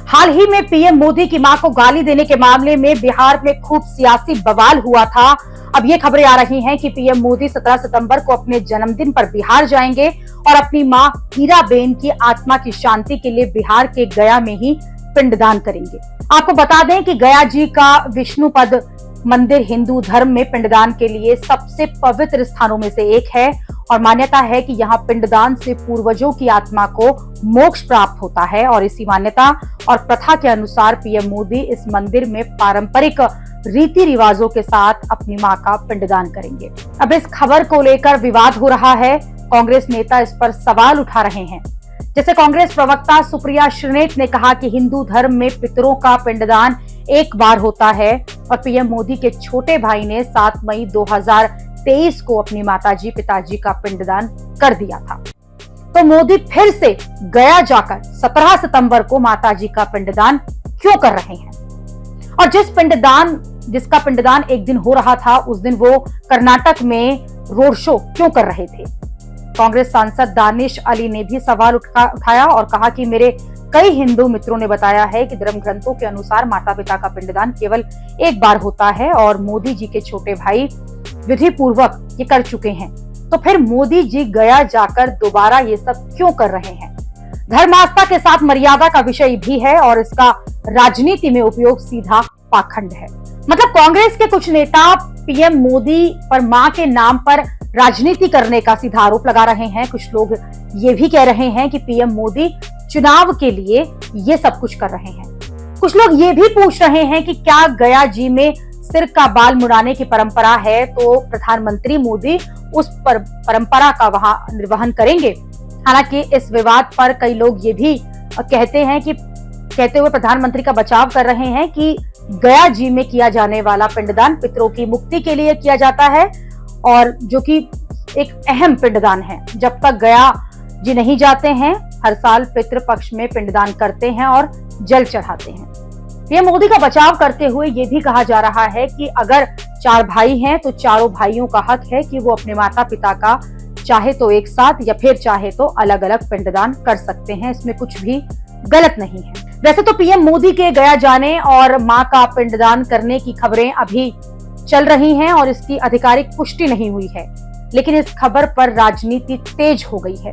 हाल ही में पीएम मोदी की मां को गाली देने के मामले में बिहार में खूब सियासी बवाल हुआ था। अब ये खबरें आ रही हैं कि पीएम मोदी 17 सितंबर को अपने जन्मदिन पर बिहार जाएंगे और अपनी मां हीराबेन की आत्मा की शांति के लिए बिहार के गया में ही पिंडदान करेंगे। आपको बता दें कि गया जी का विष्णुपद मंदिर हिंदू धर्म में पिंडदान के लिए सबसे पवित्र स्थानों में से एक है और मान्यता है कि यहाँ पिंडदान से पूर्वजों की आत्मा को मोक्ष प्राप्त होता है। और इसी मान्यता और प्रथा के अनुसार पीएम मोदी इस मंदिर में पारंपरिक रीति रिवाजों के साथ अपनी मां का पिंडदान करेंगे। अब इस खबर को लेकर विवाद हो रहा है। कांग्रेस नेता इस पर सवाल उठा रहे हैं। जैसे कांग्रेस प्रवक्ता सुप्रिया श्रीनेत ने कहा कि हिंदू धर्म में पितरों का पिंडदान एक बार होता है और पीएम मोदी के छोटे भाई ने 7 मई 2023 को अपनी माताजी पिताजी का पिंडदान कर दिया था। तो मोदी फिर से गया जाकर 17 सितंबर को माताजी का पिंडदान क्यों कर रहे हैं? और जिसका पिंडदान एक दिन हो रहा था, उस दिन वो कर्नाटक में रोड शो क्यों कर रहे थे? कांग्रेस सांसद दानिश अली ने भी सवाल उठाया और कहा कि मेरे कई हिंदू मित्रों ने बताया है कि धर्म ग्रंथों के अनुसार माता पिता का पिंडदान केवल एक बार होता है और मोदी जी के छोटे भाई विधि पूर्वक ये कर चुके हैं। तो फिर मोदी जी गया जाकर दोबारा ये सब क्यों कर रहे हैं? धर्म आस्था के साथ मर्यादा का विषय भी है और इसका राजनीति में उपयोग सीधा पाखंड है। मतलब कांग्रेस के कुछ नेता पीएम मोदी पर मां के नाम पर राजनीति करने का सीधा आरोप लगा रहे हैं। कुछ लोग ये भी कह रहे हैं कि पीएम मोदी चुनाव के लिए ये सब कुछ कर रहे हैं। कुछ लोग ये भी पूछ रहे हैं कि क्या गया जी में सिर का बाल मुड़ाने की परंपरा है तो प्रधानमंत्री मोदी उस परंपरा का वहां निर्वहन करेंगे। हालांकि इस विवाद पर कई लोग ये भी कहते हुए प्रधानमंत्री का बचाव कर रहे हैं कि गया जी में किया जाने वाला पिंडदान पितरों की मुक्ति के लिए किया जाता है और जो कि एक अहम पिंडदान है। जब तक गया जी नहीं जाते हैं, हर साल पितृ पक्ष में पिंडदान करते हैं और जल चढ़ाते हैं। पीएम मोदी का बचाव करते हुए ये भी कहा जा रहा है कि अगर 4 भाई हैं तो चारों भाइयों का हक है कि वो अपने माता पिता का चाहे तो एक साथ या फिर चाहे तो अलग अलग पिंडदान कर सकते हैं। इसमें कुछ भी गलत नहीं है। वैसे तो पीएम मोदी के गया जाने और मां का पिंडदान करने की खबरें अभी चल रही हैं और इसकी आधिकारिक पुष्टि नहीं हुई है, लेकिन इस खबर पर राजनीति तेज हो गई है।